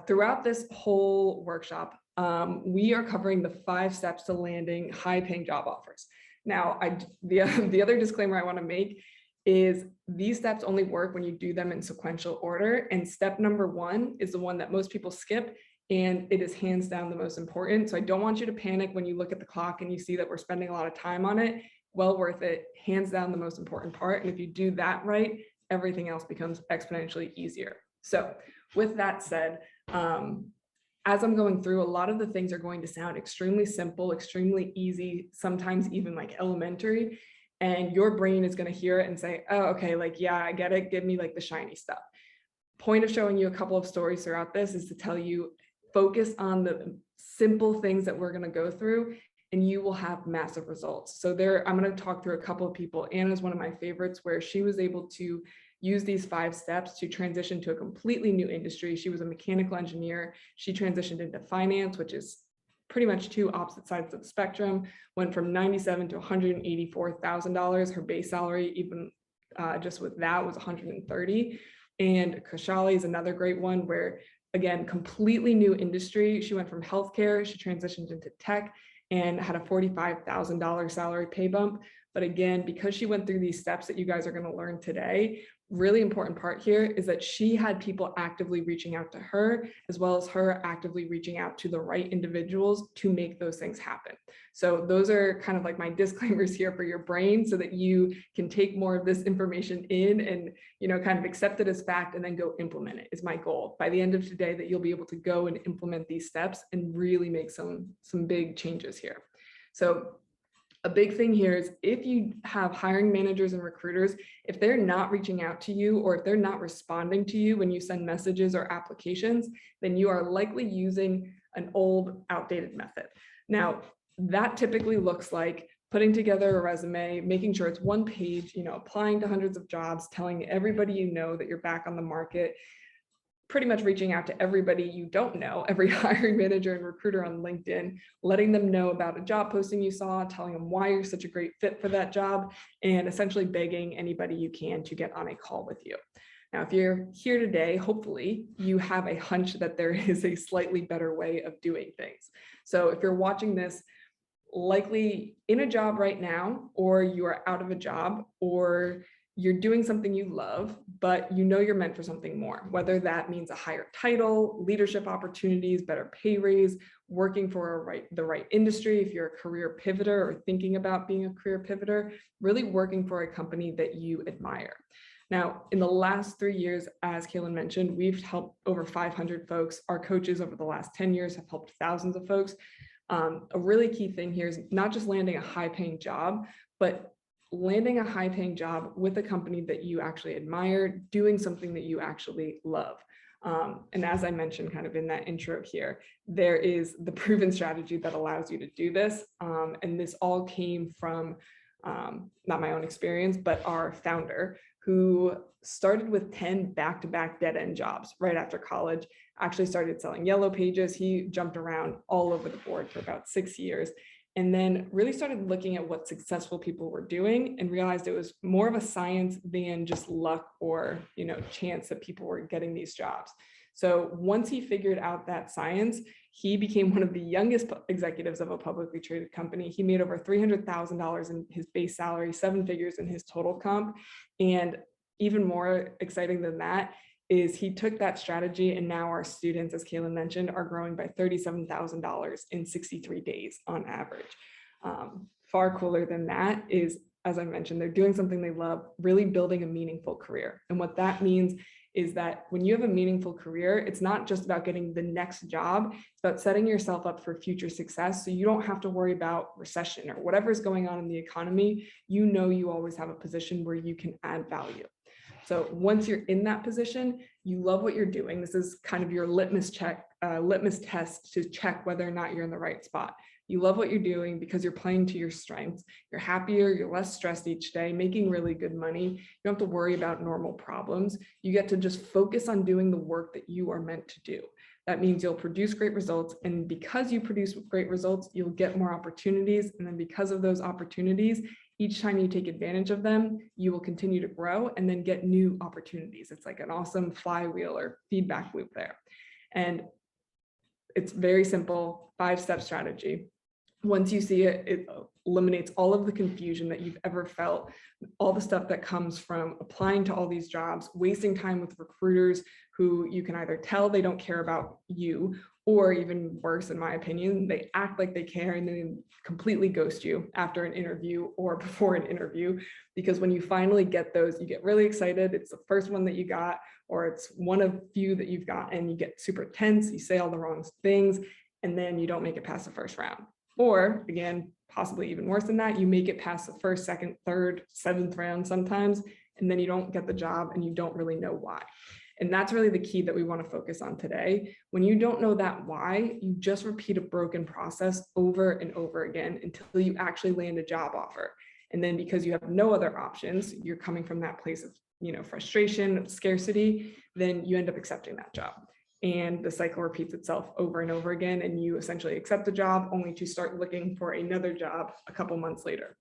Throughout this whole workshop, we are covering the 5 steps to landing high-paying job offers. Now, the other disclaimer I want to make is these steps only work when you do them in sequential order. And step number 1 is the one that most people skip, and it is hands down the most important. So I don't want you to panic when you look at the clock and you see that we're spending a lot of time on it. Well worth it, hands down the most important part. And if you do that right, everything else becomes exponentially easier. So with that said, as I'm going through, a lot of the things are going to sound extremely simple, extremely easy, sometimes even like elementary. And your brain is going to hear it and say, oh, okay, like, yeah, I get it. Give me like the shiny stuff. Point of showing you a couple of stories throughout this is to tell you, focus on the simple things that we're going to go through, and you will have massive results. So I'm going to talk through a couple of people. Anna's one of my favorites, where she was able to use these 5 steps to transition to a completely new industry. She was a mechanical engineer. She transitioned into finance, which is pretty much 2 opposite sides of the spectrum, went from $97,000 to $184,000. Her base salary, even just with that, was $130,000. And Kashali is another great one where, again, completely new industry. She went from healthcare, she transitioned into tech and had a $45,000 salary pay bump. But again, because she went through these steps that you guys are going to learn today, really important part here is that she had people actively reaching out to her, as well as her actively reaching out to the right individuals to make those things happen. So those are kind of like my disclaimers here for your brain, so that you can take more of this information in and, kind of accept it as fact and then go implement it is my goal. By the end of today, that you'll be able to go and implement these steps and really make some big changes here. So a big thing here is, if you have hiring managers and recruiters, if they're not reaching out to you, or if they're not responding to you when you send messages or applications, then you are likely using an old, outdated method. Now, that typically looks like putting together a resume, making sure it's 1 page, applying to hundreds of jobs, telling everybody you know that you're back on the market, pretty much reaching out to everybody you don't know, every hiring manager and recruiter on LinkedIn, letting them know about a job posting you saw, telling them why you're such a great fit for that job, and essentially begging anybody you can to get on a call with you. Now, if you're here today, hopefully you have a hunch that there is a slightly better way of doing things. So if you're watching this, likely in a job right now, or you are out of a job, or you're doing something you love, but you're meant for something more, whether that means a higher title, leadership opportunities, better pay raise, working for the right industry, if you're a career pivoter or thinking about being a career pivoter, really working for a company that you admire. Now, in the last 3 years, as Kaylin mentioned, we've helped over 500 folks. Our coaches over the last 10 years have helped thousands of folks. A really key thing here is not just landing a high-paying job, but landing a high-paying job with a company that you actually admire, doing something that you actually love. And as I mentioned kind of in that intro here, there is the proven strategy that allows you to do this. And this all came from not my own experience, but our founder, who started with 10 back-to-back dead-end jobs right after college, actually started selling yellow pages. He jumped around all over the board for about 6 years, and then really started looking at what successful people were doing and realized it was more of a science than just luck or, chance that people were getting these jobs. So once he figured out that science, he became one of the youngest executives of a publicly traded company. He made over $300,000 in his base salary, 7 figures in his total comp. And even more exciting than that is he took that strategy, and now our students, as Kaylin mentioned, are growing by $37,000 in 63 days on average. Far cooler than that is, as I mentioned, they're doing something they love, really building a meaningful career. And what that means is that when you have a meaningful career, it's not just about getting the next job, it's about setting yourself up for future success. So you don't have to worry about recession or whatever's going on in the economy. You always have a position where you can add value. So once you're in that position, you love what you're doing. This is kind of your litmus test to check whether or not you're in the right spot. You love what you're doing because you're playing to your strengths. You're happier, you're less stressed each day, making really good money. You don't have to worry about normal problems. You get to just focus on doing the work that you are meant to do. That means you'll produce great results. And because you produce great results, you'll get more opportunities. And then because of those opportunities, each time you take advantage of them, you will continue to grow and then get new opportunities. It's like an awesome flywheel or feedback loop there. And it's very simple, 5-step strategy. Once you see it, it eliminates all of the confusion that you've ever felt, all the stuff that comes from applying to all these jobs, wasting time with recruiters who you can either tell they don't care about you, or even worse, in my opinion, they act like they care and then completely ghost you after an interview or before an interview. Because when you finally get those, you get really excited. It's the first one that you got, or it's one of few that you've got, and you get super tense, you say all the wrong things, and then you don't make it past the first round. Or again, possibly even worse than that, you make it past the first, second, third, seventh round sometimes, and then you don't get the job and you don't really know why. And that's really the key that we want to focus on today. When you don't know that why, you just repeat a broken process over and over again until you actually land a job offer. And then because you have no other options, you're coming from that place of, frustration, scarcity, then you end up accepting that job. And the cycle repeats itself over and over again, and you essentially accept the job only to start looking for another job a couple months later.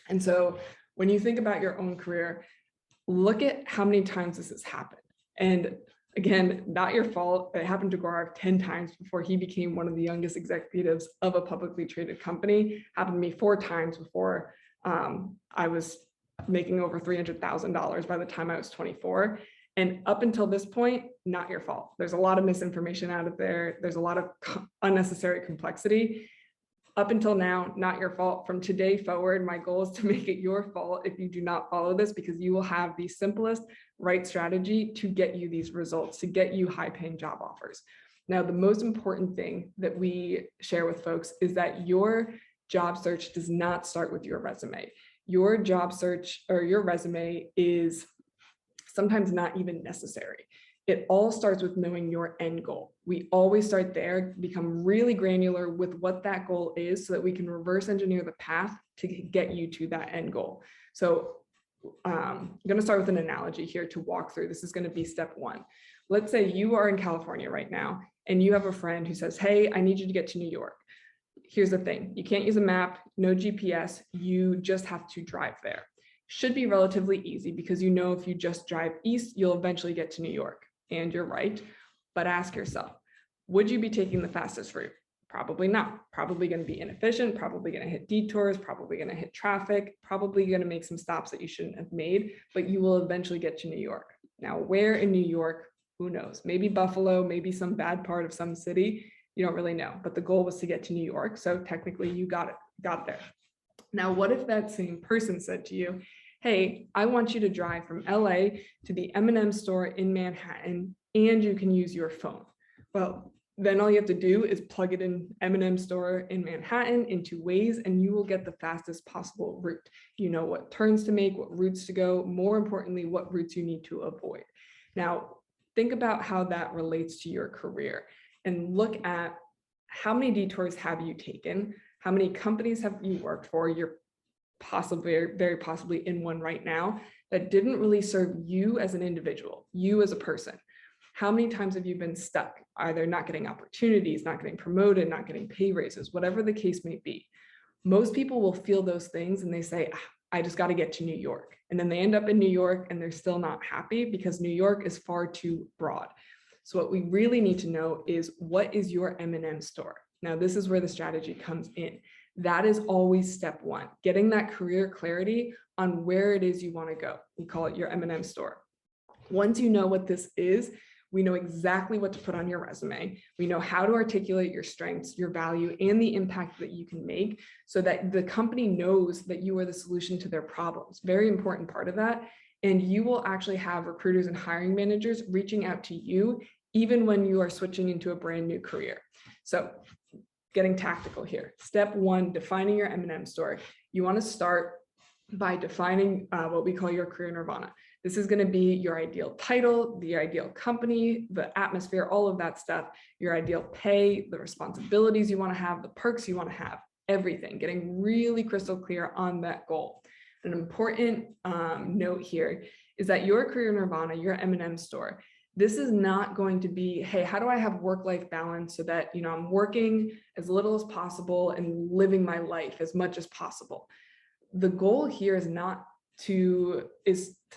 And so when you think about your own career, look at how many times this has happened. And again, not your fault. It happened to Gaurav 10 times before he became one of the youngest executives of a publicly traded company. It happened to me 4 times before I was making over $300,000 by the time I was 24. And up until this point, not your fault. There's a lot of misinformation out of there. There's a lot of unnecessary complexity. Up until now, not your fault. From today forward, my goal is to make it your fault if you do not follow this, because you will have the simplest right strategy to get you these results, to get you high-paying job offers. Now, the most important thing that we share with folks is that your job search does not start with your resume. Your job search or your resume is sometimes not even necessary. It all starts with knowing your end goal. We always start there, become really granular with what that goal is so that we can reverse engineer the path to get you to that end goal. So I'm going to start with an analogy here to walk through. This is going to be step 1. Let's say you are in California right now and you have a friend who says, hey, I need you to get to New York. Here's the thing. You can't use a map, no GPS. You just have to drive there. Should be relatively easy because if you just drive east, you'll eventually get to New York. And you're right. But ask yourself, would you be taking the fastest route? Probably not. Probably going to be inefficient, probably going to hit detours, probably going to hit traffic, probably going to make some stops that you shouldn't have made, but you will eventually get to New York. Now, where in New York? Who knows? Maybe Buffalo, maybe some bad part of some city. You don't really know, but the goal was to get to New York. So technically you got there. Now, what if that same person said to you, hey, I want you to drive from LA to the Eminem store in Manhattan, and you can use your phone? Well, then all you have to do is plug it in Eminem store in Manhattan into Waze, and you will get the fastest possible route. You know what turns to make, what routes to go, more importantly, what routes you need to avoid. Now, think about how that relates to your career and look at how many detours have you taken, how many companies have you worked for, you're possibly, very possibly in one right now, that didn't really serve you as an individual, you as a person. How many times have you been stuck, either not getting opportunities, not getting promoted, not getting pay raises, whatever the case may be? Most people will feel those things and they say, I just got to get to New York. And then they end up in New York and they're still not happy because New York is far too broad. So what we really need to know is, what is your Eminem store? Now, this is where the strategy comes in. That is always step 1, getting that career clarity on where it is you want to go. We call it your Eminem store. Once you know what this is, we know exactly what to put on your resume. We know how to articulate your strengths, your value, and the impact that you can make so that the company knows that you are the solution to their problems. Very important part of that. And you will actually have recruiters and hiring managers reaching out to you even when you are switching into a brand new career. So getting tactical here. Step 1, defining your Eminem store. You want to start by defining what we call your career Nirvana. This is going to be your ideal title, the ideal company, the atmosphere, all of that stuff, your ideal pay, the responsibilities you want to have, the perks you want to have, everything, getting really crystal clear on that goal. An important note here is that your career Nirvana, your Eminem store, this is not going to be, hey, how do I have work-life balance so that, I'm working as little as possible and living my life as much as possible. The goal here is to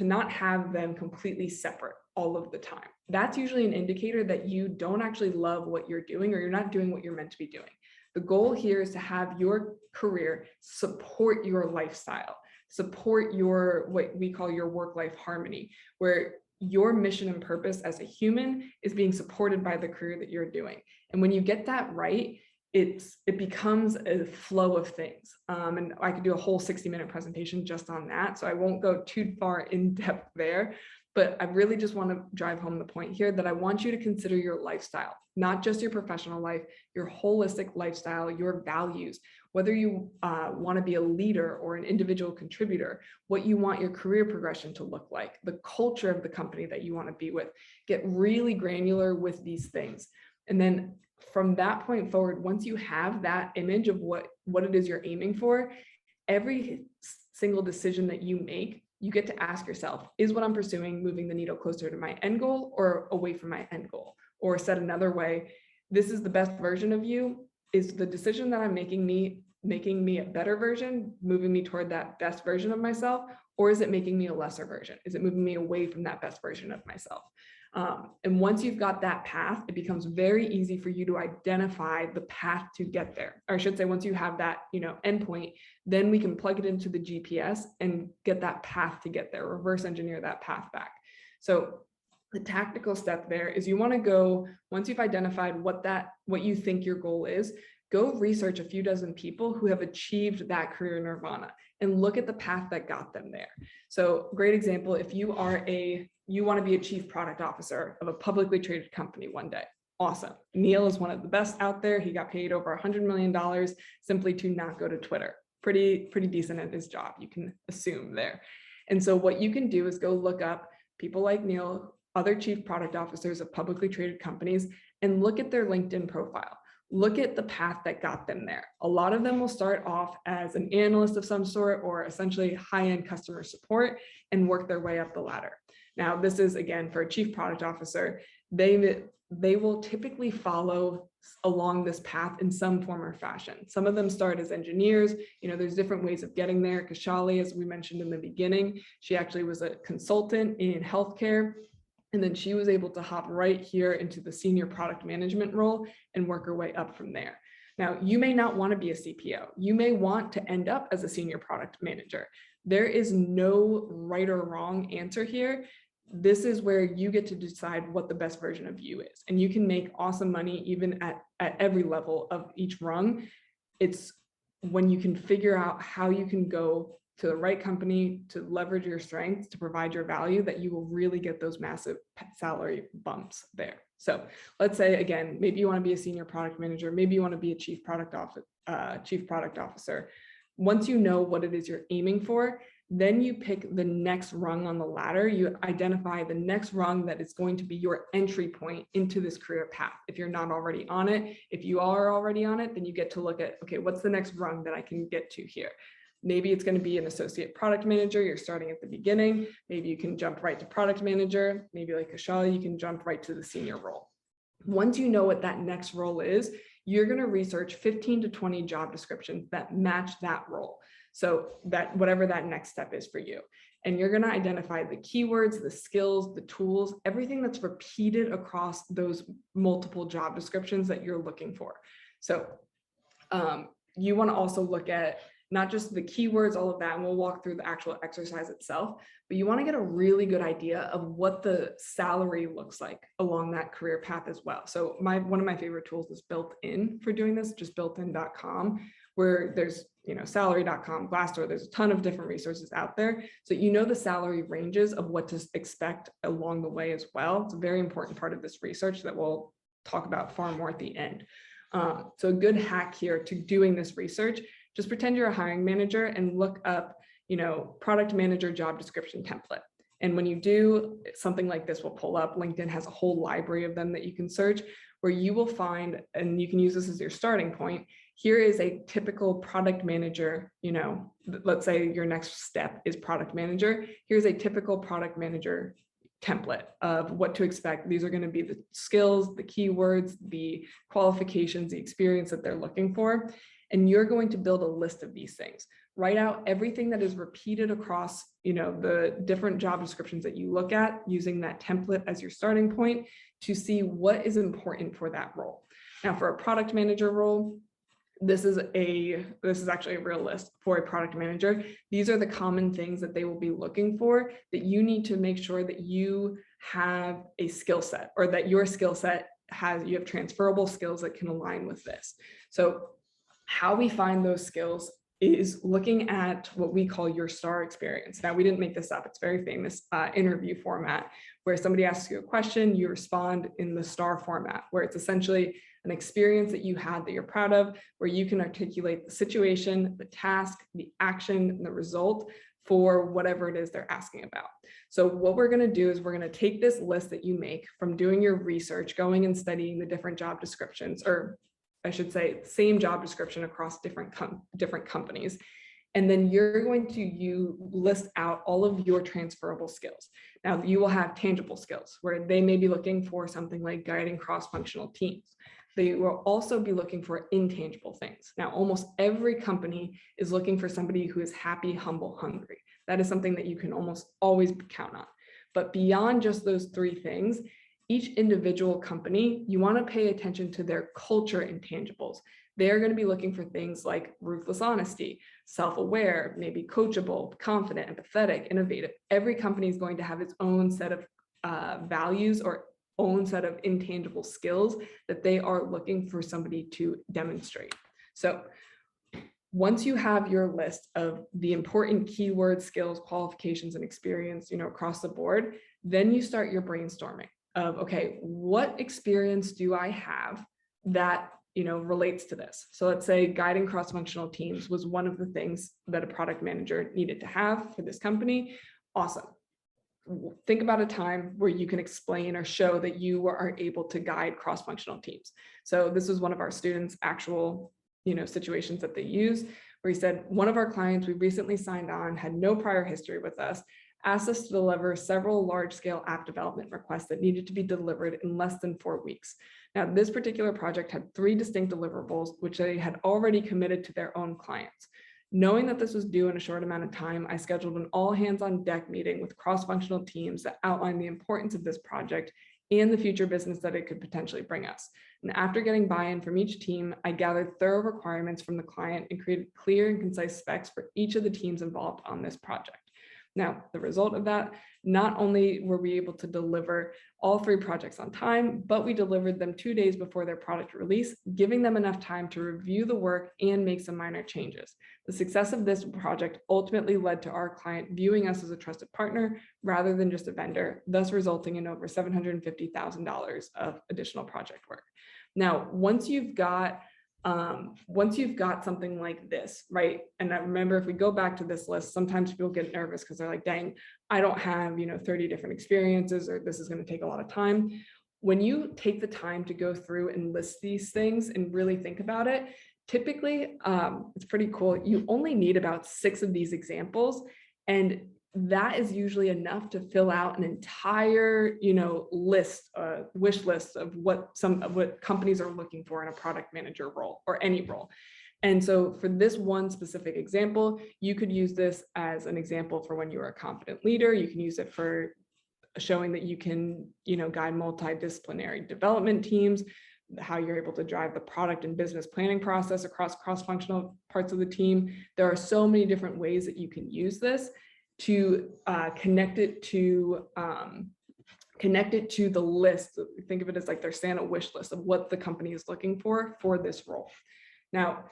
not have them completely separate all of the time. that's usually an indicator that you don't actually love what you're doing, or you're not doing what you're meant to be doing. The goal here is to have your career support your lifestyle, support your, what we call your work-life harmony, where your mission and purpose as a human is being supported by the career that you're doing. And when you get that right, it becomes a flow of things. And I could do a whole 60-minute presentation just on that, so I won't go too far in depth there. But I really just want to drive home the point here that I want you to consider your lifestyle, not just your professional life, your holistic lifestyle, your values, whether you want to be a leader or an individual contributor, what you want your career progression to look like, the culture of the company that you want to be with. Get really granular with these things. And then from that point forward, once you have that image of what it is you're aiming for, every single decision that you make, you get to ask yourself, is what I'm pursuing moving the needle closer to my end goal or away from my end goal? Or said another way, this is the best version of you. Is the decision that I'm making me a better version, moving me toward that best version of myself? Or is it making me a lesser version? Is it moving me away from that best version of myself? And once you've got that path, it becomes very easy for you to identify the path to get there. Or I should say, once you have that, endpoint, then we can plug it into the GPS and get that path to get there, reverse engineer that path back. So the tactical step there is you want to go, once you've identified what you think your goal is, go research a few dozen people who have achieved that career nirvana and look at the path that got them there. So great example, if you want to be a chief product officer of a publicly traded company one day. Awesome. Neil is one of the best out there. He got paid over $100 million simply to not go to Twitter. Pretty decent at his job, you can assume there. And so what you can do is go look up people like Neil, other chief product officers of publicly traded companies, and look at their LinkedIn profile. Look at the path that got them there. A lot of them will start off as an analyst of some sort or essentially high-end customer support and work their way up the ladder. Now, this is, again, for a chief product officer, they will typically follow along this path in some form or fashion. Some of them start as engineers. There's different ways of getting there. Kashali, as we mentioned in the beginning, she actually was a consultant in healthcare. And then she was able to hop right here into the senior product management role and work her way up from there. Now, you may not want to be a CPO. You may want to end up as a senior product manager. There is no right or wrong answer here. This is where you get to decide what the best version of you is. And you can make awesome money even at every level of each rung. It's when you can figure out how you can go to the right company to leverage your strengths to provide your value that you will really get those massive salary bumps there. So let's say, again, maybe you want to be a senior product manager, maybe you want to be a chief product officer. Once you know what it is you're aiming for, then you pick the next rung on the ladder. You identify the next rung that is going to be your entry point into this career path. If you're not already on it, if you are already on it, then you get to look at, okay, what's the next rung that I can get to here? Maybe it's going to be an associate product manager. You're starting at the beginning. Maybe you can jump right to product manager. Maybe like Kashali, you can jump right to the senior role. Once you know what that next role is, you're going to research 15 to 20 job descriptions that match that role. So that whatever that next step is for you. And you're going to identify the keywords, the skills, the tools, everything that's repeated across those multiple job descriptions that you're looking for. So you want to also look at not just the keywords, all of that, and we'll walk through the actual exercise itself, but you want to get a really good idea of what the salary looks like along that career path as well. So one of my favorite tools is built in for doing this, just builtin.com, where there's, salary.com, Glassdoor, there's a ton of different resources out there. So the salary ranges of what to expect along the way as well. It's a very important part of this research that we'll talk about far more at the end. So a good hack here to doing this research, just pretend you're a hiring manager and look up, product manager job description template. And when you do, something like this will pull up. LinkedIn has a whole library of them that you can search, where you will find, and you can use this as your starting point. Here is a typical product manager, let's say your next step is product manager. Here's a typical product manager template of what to expect. These are going to be the skills, the keywords, the qualifications, the experience that they're looking for. And you're going to build a list of these things. write out everything that is repeated across, the different job descriptions that you look at, using that template as your starting point to see what is important for that role. Now, for a product manager role, this is actually a real list for a product manager. These are the common things that they will be looking for, that you need to make sure that you have a skill set, or that your skill set you have transferable skills that can align with this. So how we find those skills is looking at what we call your STAR experience. Now, we didn't make this up. It's very famous interview format where somebody asks you a question, you respond in the STAR format, where it's essentially an experience that you had that you're proud of, where you can articulate the situation, the task, the action, and the result for whatever it is they're asking about. So what we're going to do is we're going to take this list that you make from doing your research, going and studying the different job descriptions, or I should say same job description across different companies. And then you're going to list out all of your transferable skills. Now, you will have tangible skills where they may be looking for something like guiding cross-functional teams. They will also be looking for intangible things. Now, almost every company is looking for somebody who is happy, humble, hungry. That is something that you can almost always count on. But beyond just those three things, each individual company, you want to pay attention to their culture intangibles. They're going to be looking for things like ruthless honesty, self-aware, maybe coachable, confident, empathetic, innovative. Every company is going to have its own set of values or own set of intangible skills that they are looking for somebody to demonstrate. So once you have your list of the important keywords, skills, qualifications, and experience, across the board, then you start your brainstorming of, okay, what experience do I have that relates to this? So let's say guiding cross-functional teams was one of the things that a product manager needed to have for this company. Awesome. Think about a time where you can explain or show that you are able to guide cross-functional teams. So this was one of our students' actual, situations that they use, where he said, one of our clients we recently signed on had no prior history with us, asked us to deliver several large-scale app development requests that needed to be delivered in less than 4 weeks. Now, this particular project had 3 distinct deliverables, which they had already committed to their own clients. Knowing that this was due in a short amount of time, I scheduled an all-hands-on-deck meeting with cross-functional teams that outlined the importance of this project and the future business that it could potentially bring us. And after getting buy-in from each team, I gathered thorough requirements from the client and created clear and concise specs for each of the teams involved on this project. Now, the result of that, not only were we able to deliver all 3 projects on time, but we delivered them 2 days before their product release, giving them enough time to review the work and make some minor changes. The success of this project ultimately led to our client viewing us as a trusted partner rather than just a vendor, thus resulting in over $750,000 of additional project work. Now, once you've got something like this, right? And I remember, if we go back to this list, sometimes people get nervous because they're like, dang, I don't have, 30 different experiences, or this is going to take a lot of time. When you take the time to go through and list these things and really think about it, typically, it's pretty cool. You only need about 6 of these examples, and that is usually enough to fill out an entire, list, wish list of what companies are looking for in a product manager role or any role. And so for this one specific example, you could use this as an example for when you're a confident leader. You can use it for showing that you can, guide multidisciplinary development teams, how you're able to drive the product and business planning process across cross-functional parts of the team. There are so many different ways that you can use this to connect it to the list. Think of it as like their Santa wish list of what the company is looking for this role. Now,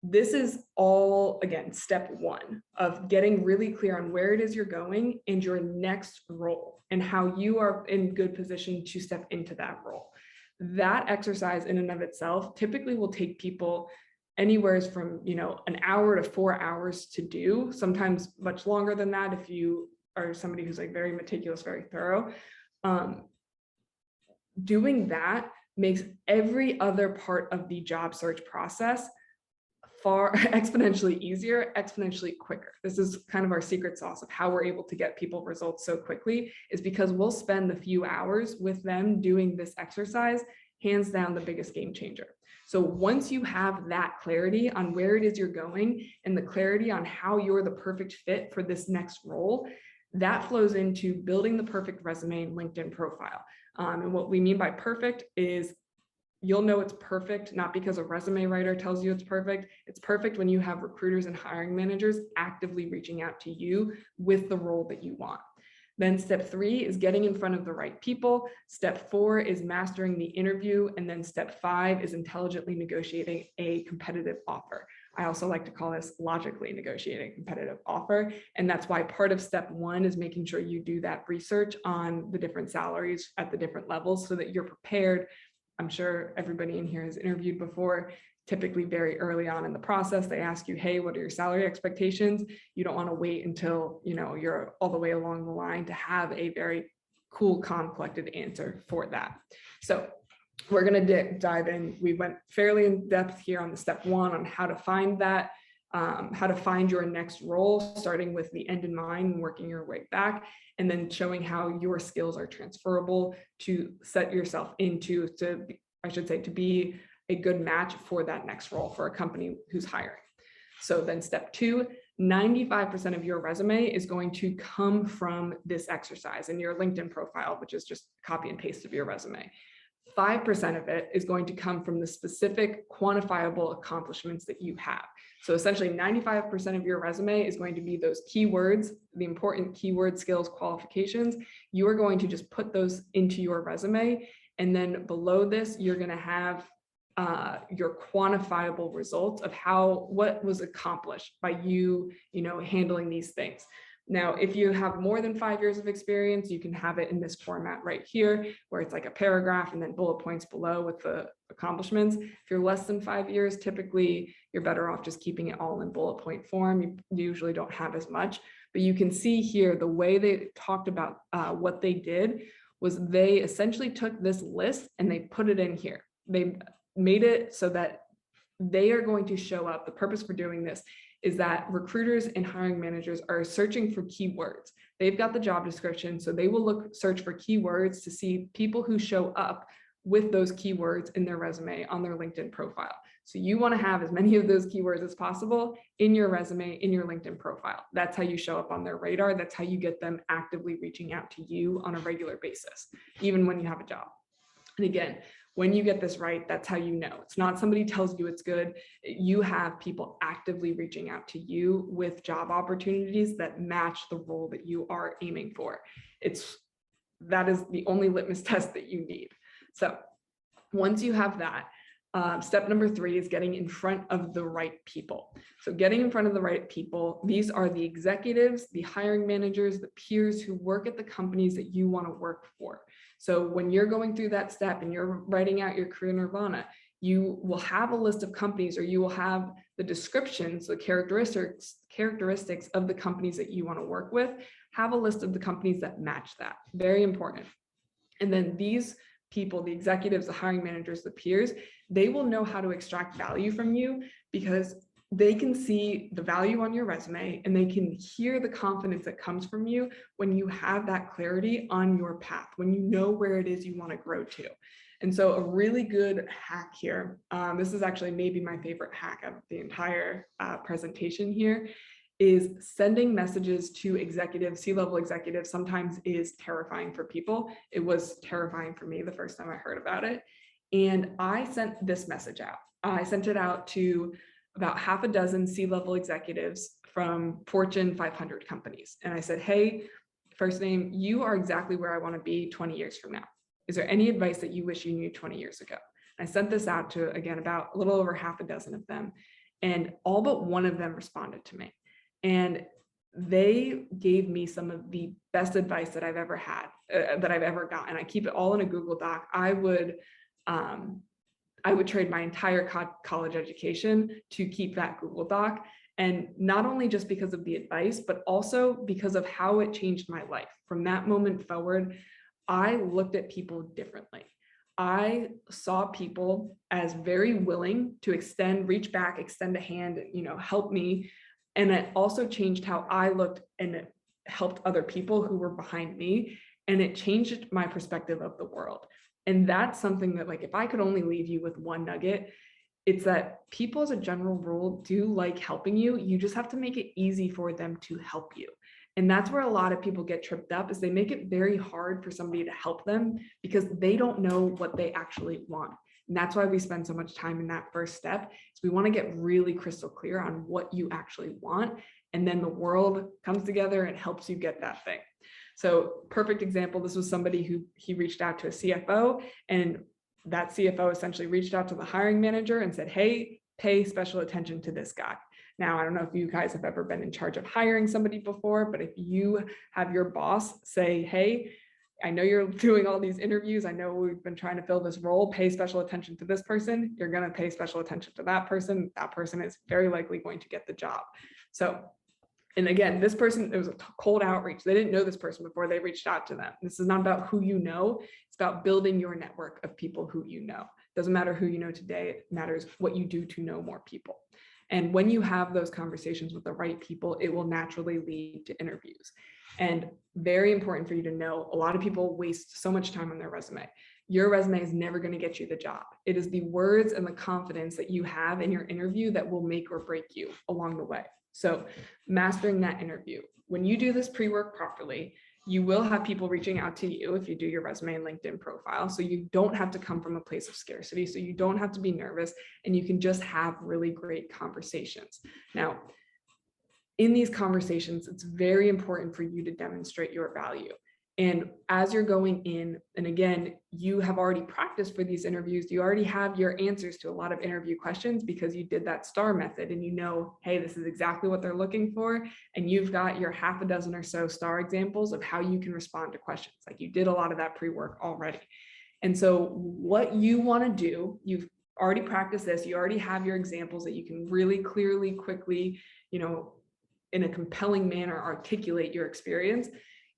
this is all, again, step 1 of getting really clear on where it is you're going and your next role and how you are in good position to step into that role. That exercise in and of itself typically will take people anywhere from, an hour to 4 hours to do, sometimes much longer than that if you are somebody who's like very meticulous, very thorough. Doing that makes every other part of the job search process far exponentially easier, exponentially quicker. This is kind of our secret sauce of how we're able to get people results so quickly, is because we'll spend the few hours with them doing this exercise, hands down the biggest game changer. So once you have that clarity on where it is you're going and the clarity on how you're the perfect fit for this next role, that flows into building the perfect resume and LinkedIn profile. And what we mean by perfect is you'll know it's perfect, not because a resume writer tells you it's perfect. It's perfect when you have recruiters and hiring managers actively reaching out to you with the role that you want. Then step 3 is getting in front of the right people. Step 4 is mastering the interview. And then step 5 is intelligently negotiating a competitive offer. I also like to call this logically negotiating a competitive offer. And that's why part of step 1 is making sure you do that research on the different salaries at the different levels so that you're prepared. I'm sure everybody in here has interviewed before. Typically very early on in the process, they ask you, hey, what are your salary expectations? You don't want to wait until, you're all the way along the line to have a very cool, calm, collected answer for that. So we're going to dive in. We went fairly in depth here on the step 1 on how to find that, how to find your next role, starting with the end in mind and working your way back, and then showing how your skills are transferable to set yourself into, to be a good match for that next role for a company who's hiring. So then step 2, 95% of your resume is going to come from this exercise in your LinkedIn profile, which is just copy and paste of your resume. 5% of it is going to come from the specific quantifiable accomplishments that you have. So essentially 95% of your resume is going to be those keywords, the important keyword skills qualifications. You are going to just put those into your resume. And then below this, you're going to have your quantifiable results of what was accomplished by you, handling these things. Now, if you have more than 5 years of experience, you can have it in this format right here, where it's like a paragraph and then bullet points below with the accomplishments. If you're less than 5 years, typically you're better off just keeping it all in bullet point form. You usually don't have as much, but you can see here the way they talked about what they did was they essentially took this list and they put it in here. They made it so that they are going to show up. The purpose for doing this is that recruiters and hiring managers are searching for keywords. They've got the job description, so they will search for keywords to see people who show up with those keywords in their resume on their LinkedIn profile. So you want to have as many of those keywords as possible in your resume, in your LinkedIn profile. That's how you show up on their radar. That's how you get them actively reaching out to you on a regular basis, even when you have a job. And again, when you get this right, that's how you know. It's not somebody tells you it's good. You have people actively reaching out to you with job opportunities that match the role that you are aiming for. That is the only litmus test that you need. So once you have that, step number 3 is getting in front of the right people. So getting in front of the right people, these are the executives, the hiring managers, the peers who work at the companies that you want to work for. So when you're going through that step and you're writing out your career Nirvana, you will have a list of companies, or you will have the descriptions, the characteristics of the companies that you want to work with. Have a list of the companies that match that. Very important. And then these people, the executives, the hiring managers, the peers, they will know how to extract value from you because they can see the value on your resume and they can hear the confidence that comes from you when you have that clarity on your path, when you know where it is you want to grow to. And so a really good hack here, this is actually maybe my favorite hack of the entire presentation here, is sending messages to executives, C-level executives sometimes is terrifying for people. It was terrifying for me the first time I heard about it. And I sent this message out. I sent it out to about half a dozen C-level executives from Fortune 500 companies. And I said, hey, first name, you are exactly where I want to be 20 years from now. Is there any advice that you wish you knew 20 years ago? I sent this out to, again, about a little over half a dozen of them. And all but one of them responded to me. And they gave me some of the best advice that I've ever had, that I've ever gotten. I keep it all in a Google Doc. I would trade my entire college education to keep that Google Doc. And not only just because of the advice, but also because of how it changed my life. From that moment forward, I looked at people differently. I saw people as very willing to reach back, extend a hand, help me. And it also changed how I looked, and it helped other people who were behind me. And it changed my perspective of the world. And that's something that, like, if I could only leave you with one nugget, it's that people as a general rule do like helping you. You just have to make it easy for them to help you. And that's where a lot of people get tripped up, is they make it very hard for somebody to help them because they don't know what they actually want. And that's why we spend so much time in that first step, is we want to get really crystal clear on what you actually want. And then the world comes together and helps you get that thing. So perfect example, this was somebody who he reached out to a CFO, and that CFO essentially reached out to the hiring manager and said, hey, pay special attention to this guy. Now, I don't know if you guys have ever been in charge of hiring somebody before, but if you have your boss say, hey, I know you're doing all these interviews, I know we've been trying to fill this role, pay special attention to this person, you're going to pay special attention to that person is very likely going to get the job. So, and again, this person, it was a cold outreach. They didn't know this person before they reached out to them. This is not about who you know. It's about building your network of people who you know. It doesn't matter who you know today. It matters what you do to know more people. And when you have those conversations with the right people, it will naturally lead to interviews. And very important for you to know, a lot of people waste so much time on their resume. Your resume is never going to get you the job. It is the words and the confidence that you have in your interview that will make or break you along the way. So mastering that interview. When you do this pre-work properly, you will have people reaching out to you if you do your resume and LinkedIn profile. So you don't have to come from a place of scarcity. So you don't have to be nervous, and you can just have really great conversations. Now, in these conversations, it's very important for you to demonstrate your value. And as you're going in, and again, you have already practiced for these interviews, you already have your answers to a lot of interview questions because you did that STAR method, and you know, hey, this is exactly what they're looking for. And you've got your half a dozen or so STAR examples of how you can respond to questions. Like, you did a lot of that pre-work already. And so what you want to do, you've already practiced this, you already have your examples that you can really clearly, quickly, in a compelling manner, articulate your experience.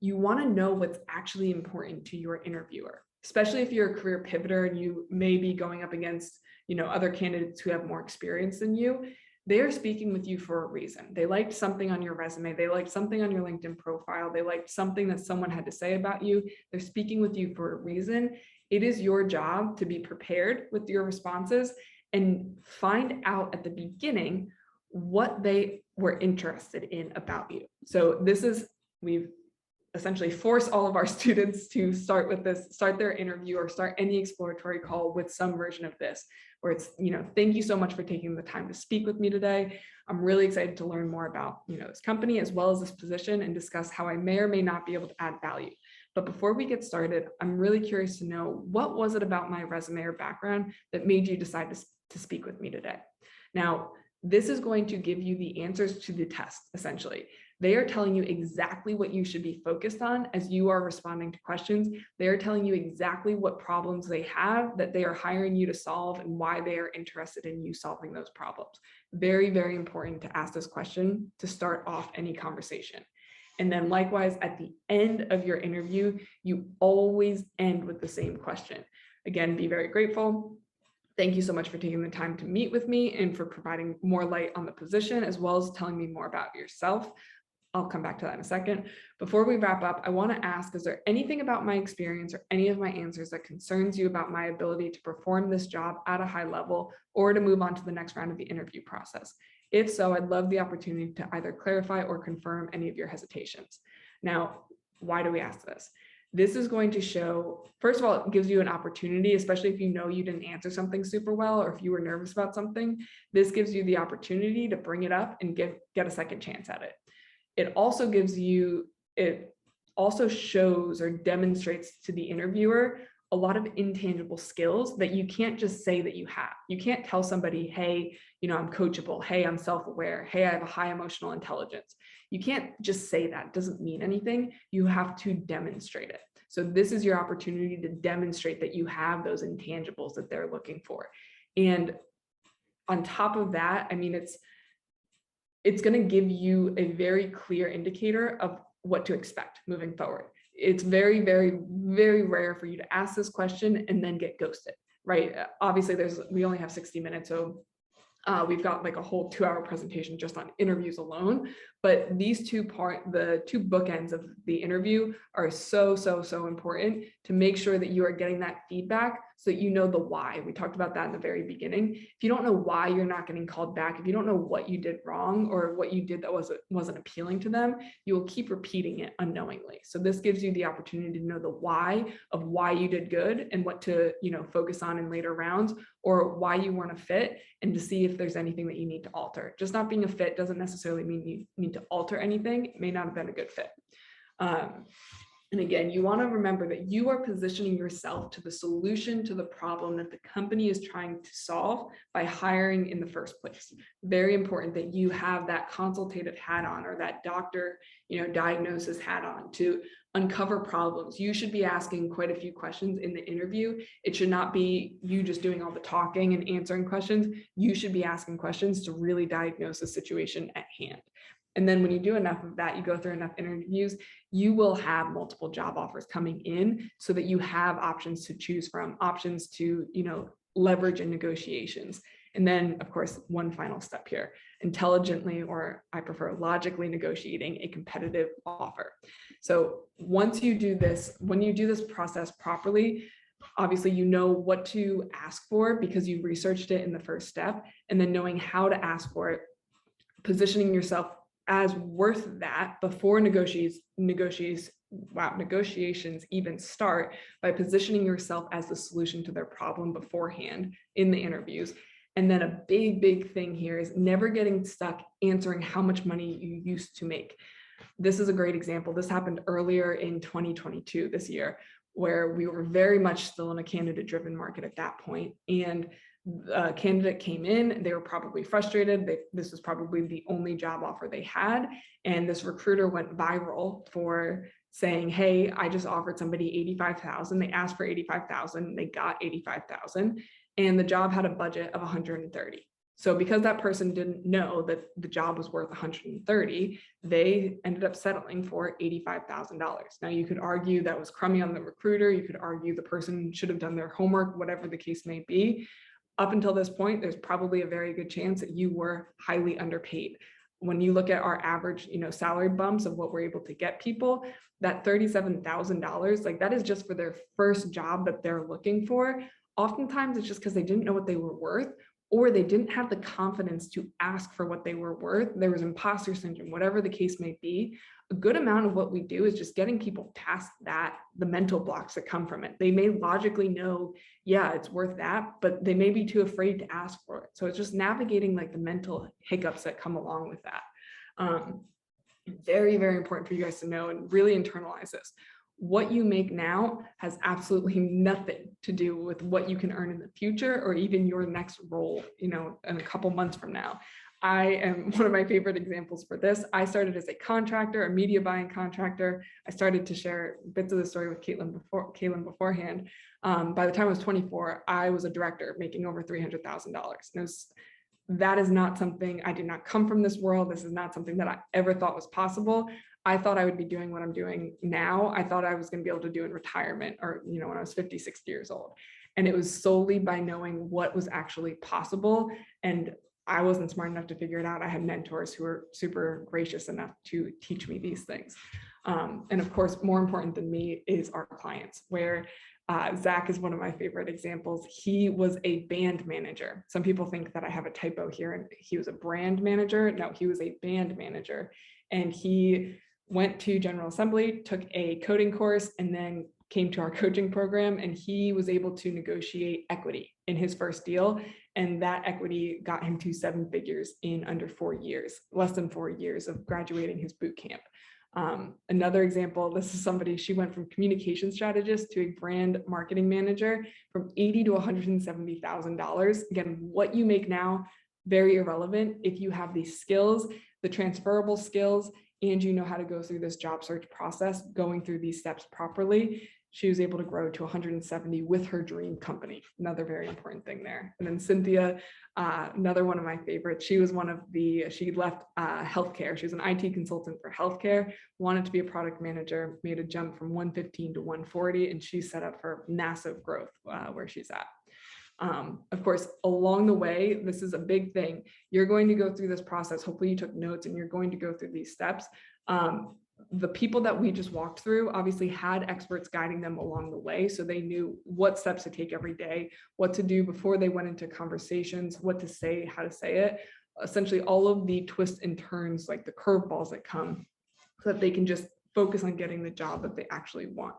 You want to know what's actually important to your interviewer, especially if you're a career pivoter and you may be going up against, other candidates who have more experience than you. They're speaking with you for a reason. They liked something on your resume. They liked something on your LinkedIn profile. They liked something that someone had to say about you. They're speaking with you for a reason. It is your job to be prepared with your responses and find out at the beginning what they were interested in about you. So we've essentially force all of our students to start their interview or start any exploratory call with some version of this, where it's, thank you so much for taking the time to speak with me today. I'm really excited to learn more about, this company as well as this position, and discuss how I may or may not be able to add value. But before we get started, I'm really curious to know, what was it about my resume or background that made you decide to speak with me today? Now, this is going to give you the answers to the test, essentially. They are telling you exactly what you should be focused on as you are responding to questions. They are telling you exactly what problems they have that they are hiring you to solve, and why they are interested in you solving those problems. Very, very important to ask this question to start off any conversation. And then likewise, at the end of your interview, you always end with the same question. Again, be very grateful. Thank you so much for taking the time to meet with me and for providing more light on the position, as well as telling me more about yourself. I'll come back to that in a second. Before we wrap up, I want to ask, is there anything about my experience or any of my answers that concerns you about my ability to perform this job at a high level, or to move on to the next round of the interview process? If so, I'd love the opportunity to either clarify or confirm any of your hesitations. Now, why do we ask this? This is going to show, first of all, it gives you an opportunity, especially if you know you didn't answer something super well, or if you were nervous about something. This gives you the opportunity to bring it up and get a second chance at it. It also shows or demonstrates to the interviewer a lot of intangible skills that you can't just say that you have. You can't tell somebody, hey, I'm coachable. Hey, I'm self-aware. Hey, I have a high emotional intelligence. You can't just say that. It doesn't mean anything. You have to demonstrate it. So this is your opportunity to demonstrate that you have those intangibles that they're looking for. And on top of that, it's going to give you a very clear indicator of what to expect moving forward. It's very, very, very rare for you to ask this question and then get ghosted, right? Obviously, we only have 60 minutes, so We've got like a whole 2-hour presentation just on interviews alone, but the two bookends of the interview are so important to make sure that you are getting that feedback so that you know the why. We talked about that in the very beginning. If you don't know why you're not getting called back, if you don't know what you did wrong or what you did that wasn't appealing to them, you will keep repeating it unknowingly. So this gives you the opportunity to know the why of why you did good and what to, focus on in later rounds, or why you weren't a fit, and to see if there's anything that you need to alter. Just not being a fit doesn't necessarily mean you need to alter anything. It may not have been a good fit. And again, you want to remember that you are positioning yourself to the solution to the problem that the company is trying to solve by hiring in the first place. Very important that you have that consultative hat on, or that doctor, diagnosis hat on, to uncover problems. You should be asking quite a few questions in the interview. It should not be you just doing all the talking and answering questions. You should be asking questions to really diagnose the situation at hand. And then when you do enough of that, you go through enough interviews, you will have multiple job offers coming in so that you have options to choose from, options to, leverage in negotiations. And then, of course, one final step here, intelligently, or I prefer logically, negotiating a competitive offer. So once you do this, when you do this process properly, obviously, you know what to ask for because you researched it in the first step, and then knowing how to ask for it, positioning yourself as worth that before negotiations even start, by positioning yourself as the solution to their problem beforehand in the interviews. And then a big thing here is never getting stuck answering how much money you used to make. This is a great example. This happened earlier in 2022, this year, where we were very much still in a candidate-driven market at that point. And a candidate came in, they were probably frustrated. This was probably the only job offer they had. And this recruiter went viral for saying, hey, I just offered somebody $85,000. They asked for $85,000, they got $85,000, and the job had a budget of $130,000. So because that person didn't know that the job was worth $130,000, they ended up settling for $85,000. Now you could argue that was crummy on the recruiter. You could argue the person should have done their homework, whatever the case may be. Up until this point, there's probably a very good chance that you were highly underpaid. When you look at our average, salary bumps of what we're able to get people, that $37,000, like that is just for their first job that they're looking for. Oftentimes it's just because they didn't know what they were worth, or they didn't have the confidence to ask for what they were worth. There was imposter syndrome, whatever the case may be. A good amount of what we do is just getting people past that, the mental blocks that come from it. They may logically know, yeah, it's worth that, but they may be too afraid to ask for it. So it's just navigating like the mental hiccups that come along with that. Very important for you guys to know and really internalize this. What you make now has absolutely nothing to do with what you can earn in the future, or even your next role, in a couple months from now. I am one of my favorite examples for this. I started as a contractor, a media buying contractor. I started to share bits of the story with Caitlin beforehand. By the time I was 24, I was a director making over $300,000. That is not something, I did not come from this world. This is not something that I ever thought was possible. I thought I would be doing what I'm doing now. I thought I was going to be able to do in retirement, or, when I was 50, 60 years old. And it was solely by knowing what was actually possible. And I wasn't smart enough to figure it out. I had mentors who were super gracious enough to teach me these things. And of course, more important than me is our clients, where Zach is one of my favorite examples. He was a band manager. Some people think that I have a typo here, and he was a brand manager. No, he was a band manager. And he went to General Assembly, took a coding course, and then came to our coaching program, and he was able to negotiate equity in his first deal. And that equity got him to 7 figures in under 4 years, less than 4 years of graduating his boot camp. Another example, this is somebody, she went from communication strategist to a brand marketing manager, from $80,000 to $170,000. Again, what you make now, very irrelevant if you have these skills, the transferable skills, and you know how to go through this job search process, going through these steps properly. She was able to grow to 170 with her dream company. Another very important thing there. And then Cynthia, another one of my favorites. She was she left healthcare. She was an IT consultant for healthcare, wanted to be a product manager, made a jump from 115 to 140, and she's set up for massive growth where she's at. Of course, along the way, this is a big thing. You're going to go through this process. Hopefully you took notes and you're going to go through these steps. The people that we just walked through obviously had experts guiding them along the way. So they knew what steps to take every day, what to do before they went into conversations, what to say, how to say it, essentially all of the twists and turns, like the curveballs that come, so that they can just focus on getting the job that they actually want.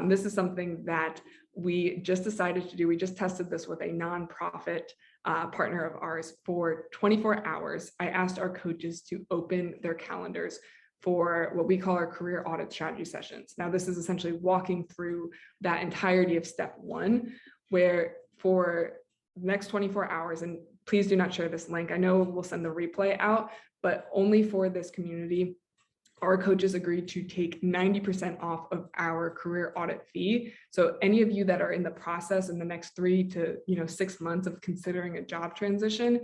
This is something that we just decided to do. We just tested this with a nonprofit partner of ours for 24 hours. I asked our coaches to open their calendars for what we call our career audit strategy sessions. Now, this is essentially walking through that entirety of step one, where for the next 24 hours, and please do not share this link. I know we'll send the replay out, but only for this community, our coaches agreed to take 90% off of our career audit fee. So any of you that are in the process in the next 3 to 6 months of considering a job transition,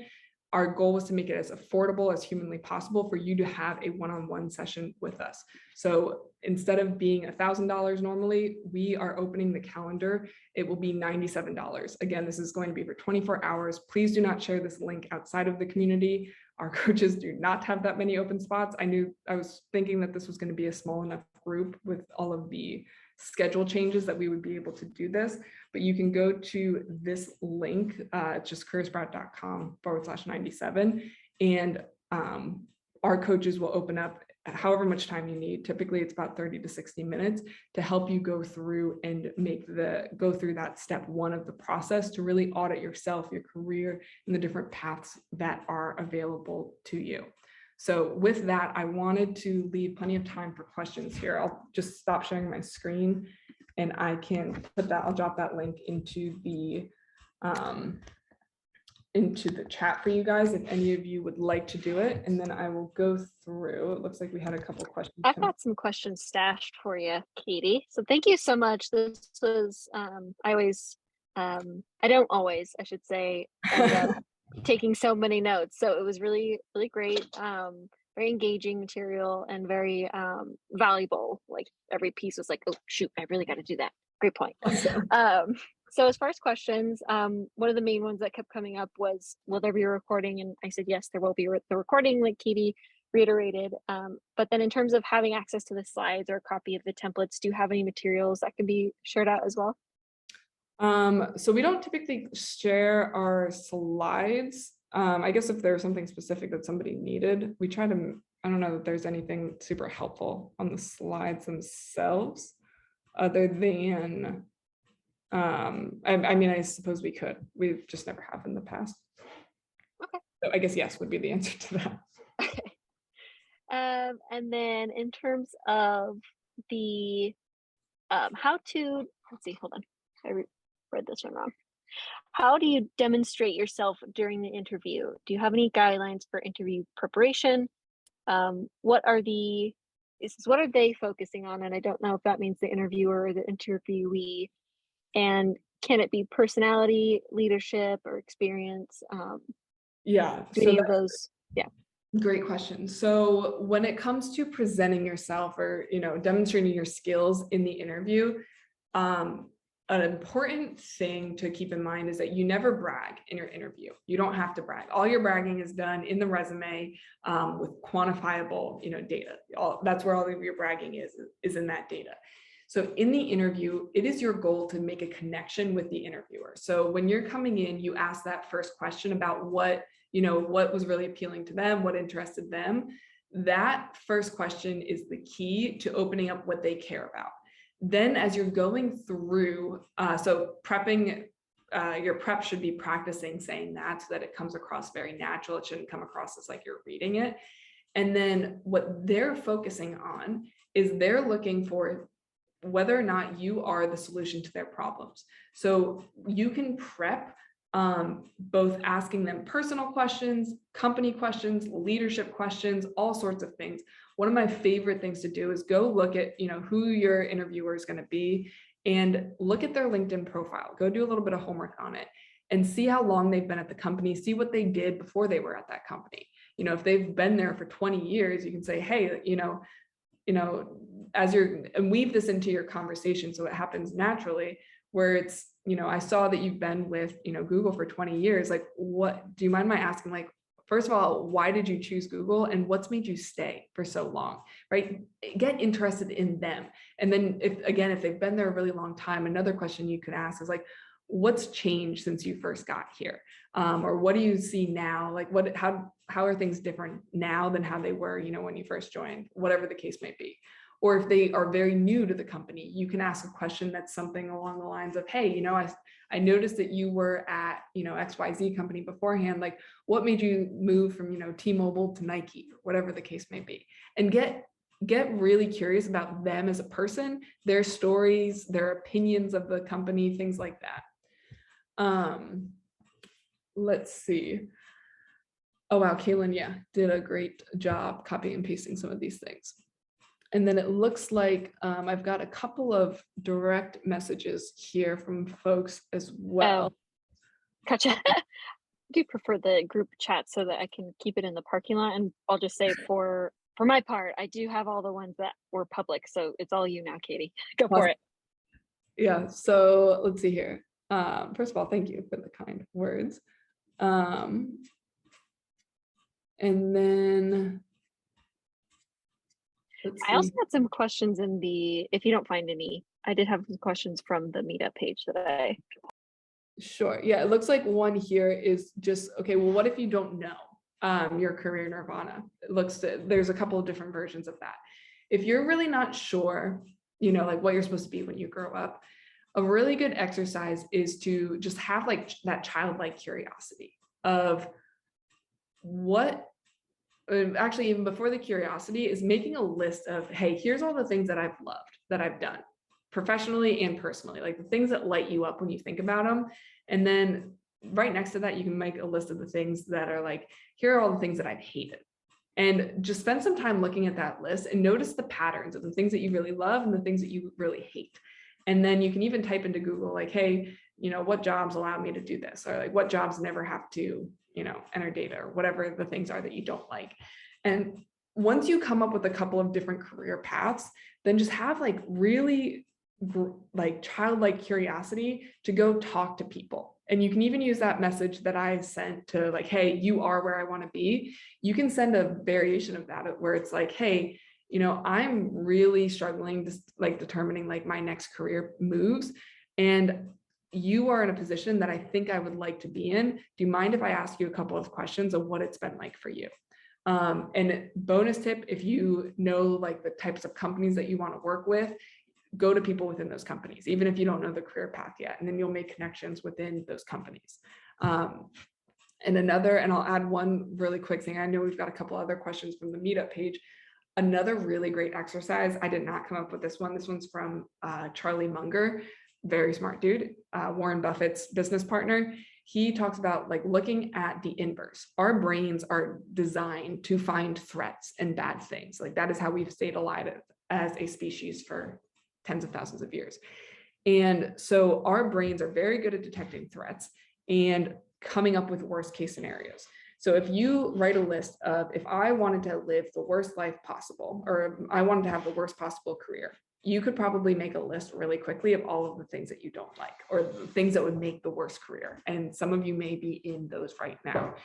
our goal was to make it as affordable as humanly possible for you to have a one-on-one session with us. So instead of being $1,000 normally, we are opening the calendar. It will be $97. Again, this is going to be for 24 hours. Please do not share this link outside of the community. Our coaches do not have that many open spots. I was thinking that this was going to be a small enough group with all of the schedule changes that we would be able to do this, but you can go to this link, just careersprout.com/97, and our coaches will open up however much time you need. Typically it's about 30 to 60 minutes to help you go through and go through that step one of the process to really audit yourself, your career, and the different paths that are available to you. So with that, I wanted to leave plenty of time for questions here. I'll just stop sharing my screen and I can I'll drop that link into the chat for you guys if any of you would like to do it. And then I will go through. It looks like we had a couple questions. I've got some questions stashed for you, Katie. So thank you so much. This was, I don't always, I should say, end up taking so many notes. So it was really, really great. Very engaging material and very valuable. Like every piece was like, oh shoot, I really got to do that. Great point. Awesome. So as far as questions, one of the main ones that kept coming up was, will there be a recording? And I said, yes, there will be the recording, like Katie reiterated. But then in terms of having access to the slides or a copy of the templates, do you have any materials that can be shared out as well? So we don't typically share our slides. I guess if there's something specific that somebody needed, we try to, I don't know if there's anything super helpful on the slides themselves other than, I mean, I suppose we could, we've just never have in the past. Okay. So I guess yes would be the answer to that. Okay. And then in terms of the, how to, let's see, hold on. I read this one wrong. How do you demonstrate yourself during the interview? Do you have any guidelines for interview preparation? What are they focusing on? And I don't know if that means the interviewer or the interviewee. And can it be personality, leadership, or experience? Yeah. Any of those? Yeah. Great question. So when it comes to presenting yourself or, demonstrating your skills in the interview, an important thing to keep in mind is that you never brag in your interview. You don't have to brag. All your bragging is done in the resume with quantifiable, data. That's where all of your bragging is in that data. So in the interview, it is your goal to make a connection with the interviewer. So when you're coming in, you ask that first question about what was really appealing to them, what interested them. That first question is the key to opening up what they care about. Then as you're going through, so prepping, your prep should be practicing saying that so that it comes across very natural. It shouldn't come across as like you're reading it. And then what they're focusing on is they're looking for whether or not you are the solution to their problems. So you can prep both asking them personal questions, company questions, leadership questions, all sorts of things. One of my favorite things to do is go look at, who your interviewer is going to be and look at their LinkedIn profile. Go do a little bit of homework on it and see how long they've been at the company, see what they did before they were at that company. If they've been there for 20 years, you can say, hey, and weave this into your conversation so it happens naturally, where it's, you know, I saw that you've been with, you know, Google for 20 years. Like, what, do you mind my asking, like, first of all, why did you choose Google and what's made you stay for so long, right? Get interested in them. And then if they've been there a really long time, another question you could ask is like, what's changed since you first got here? Or what do you see now? Like how are things different now than how they were, you know, when you first joined, whatever the case may be. Or if they are very new to the company, you can ask a question that's something along the lines of, hey, you know, I noticed that you were at, you know, XYZ company beforehand. Like, what made you move from, you know, T-Mobile to Nike, or whatever the case may be, and get really curious about them as a person, their stories, their opinions of the company, things like that. Let's see. Oh, wow, Kaylin, yeah, did a great job copying and pasting some of these things. And then it looks like I've got a couple of direct messages here from folks as well. Oh, gotcha. I do prefer the group chat so that I can keep it in the parking lot. And I'll just say for my part, I do have all the ones that were public. So it's all you now, Katie. Go for it. Yeah, so let's see here. First of all, thank you for the kind words. And then I also had some questions in the, if you don't find any, I did have some questions from the meetup page that I. Sure. Yeah, it looks like one here is just, okay, well, what if you don't know your career Nirvana? There's a couple of different versions of that. If you're really not sure, you know, like what you're supposed to be when you grow up, a really good exercise is to just have like that childlike curiosity of what, actually even before the curiosity, is making a list of, hey, here's all the things that I've loved, that I've done professionally and personally, like the things that light you up when you think about them. And then right next to that, you can make a list of the things that are like, here are all the things that I've hated. And just spend some time looking at that list and notice the patterns of the things that you really love and the things that you really hate. And then you can even type into Google, like, hey, you know, what jobs allow me to do this? Or like, what jobs never have to, you know, enter data, or whatever the things are that you don't like. And once you come up with a couple of different career paths, then just have like really like childlike curiosity to go talk to people. And you can even use that message that I sent to like, hey, you are where I want to be. You can send a variation of that where it's like, hey, you know, I'm really struggling to like determining like my next career moves. And you are in a position that I think I would like to be in. Do you mind if I ask you a couple of questions of what it's been like for you? And bonus tip, if you know like the types of companies that you want to work with, go to people within those companies, even if you don't know the career path yet, and then you'll make connections within those companies. And I'll add one really quick thing. I know we've got a couple other questions from the meetup page. Another really great exercise, I did not come up with this one. This one's from Charlie Munger, very smart dude, Warren Buffett's business partner. He talks about like looking at the inverse. Our brains are designed to find threats and bad things. Like that is how we've stayed alive as a species for tens of thousands of years. And so our brains are very good at detecting threats and coming up with worst case scenarios. So if you write a list of, if I wanted to live the worst life possible, or I wanted to have the worst possible career, you could probably make a list really quickly of all of the things that you don't like, or the things that would make the worst career. And some of you may be in those right now.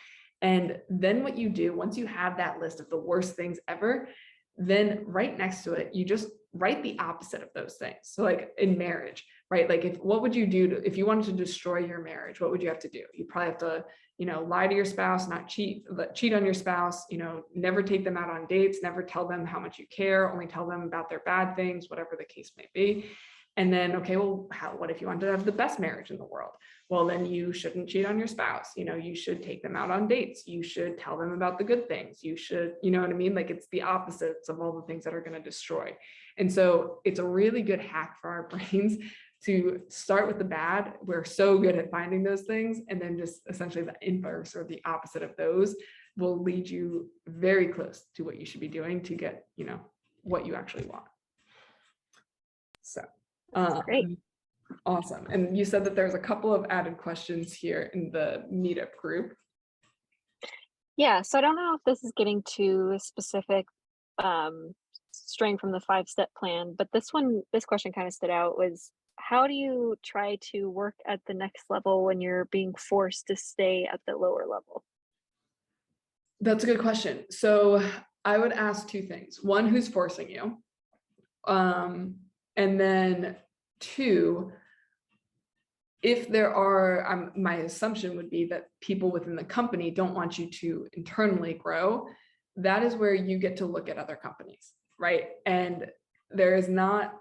And then what you do, once you have that list of the worst things ever, then right next to it, you just write the opposite of those things. So like in marriage, right? Like what would you do if you wanted to destroy your marriage? What would you have to do? You probably have to, you know, lie to your spouse, not cheat on your spouse, you know, never take them out on dates, never tell them how much you care, only tell them about their bad things, whatever the case may be. And then, okay, well, what if you want to have the best marriage in the world? Well, then you shouldn't cheat on your spouse. You know, you should take them out on dates. You should tell them about the good things. You should, you know what I mean? Like it's the opposites of all the things that are going to destroy. And so it's a really good hack for our brains to start with the bad. We're so good at finding those things. And then just essentially the inverse or the opposite of those will lead you very close to what you should be doing to get, you know, what you actually want. So. Great. Awesome. And you said that there's a couple of added questions here in the meetup group. Yeah, so I don't know if this is getting too specific, straying from the 5-step plan, but this question kind of stood out, was how do you try to work at the next level when you're being forced to stay at the lower level? That's a good question. So I would ask two things. One, who's forcing you? And then two, if there are, my assumption would be that people within the company don't want you to internally grow. That is where you get to look at other companies, right? And there is not